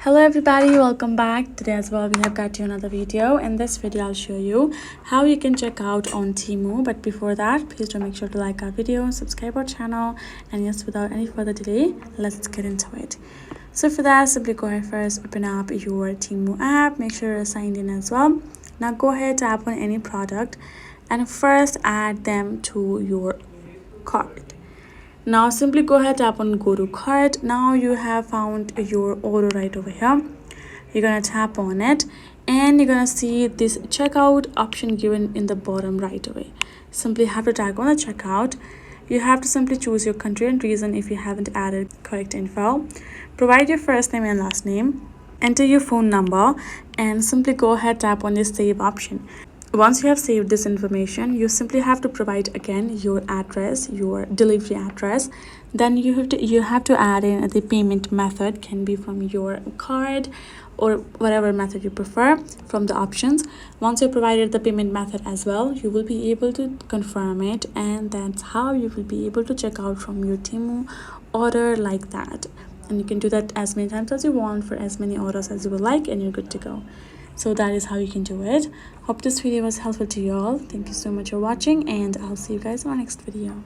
Hello everybody, welcome back. Today as well we have got you another video. In this video I'll show you how you can check out on Temu, but before that please do make sure to like our video, subscribe our channel, and yes, without any further delay, let's get into it. So for that, simply go ahead, first open up your Temu app, make sure you're signed in as well. Now go ahead, tap on any product and first add them to your cart. Now simply go ahead, tap on go to cart. Now you have found your order right over here. You're gonna tap on it and you're gonna see this checkout option given in the bottom right away. Simply have to tap on the checkout. You have to simply choose your country and region if you haven't added correct info. Provide your first name and last name, enter your phone number, and simply go ahead, tap on the save option. Once you have saved this information, you simply have to provide again your address, your delivery address. Then you have to add in the payment method, can be from your card or whatever method you prefer from the options. Once you provided the payment method as well, you will be able to confirm it, and that's how you will be able to check out from your Temu order like that. And you can do that as many times as you want for as many orders as you would like, and you're good to go. So that is how you can do it. Hope this video was helpful to you all. Thank you so much for watching, and I'll see you guys in our next video.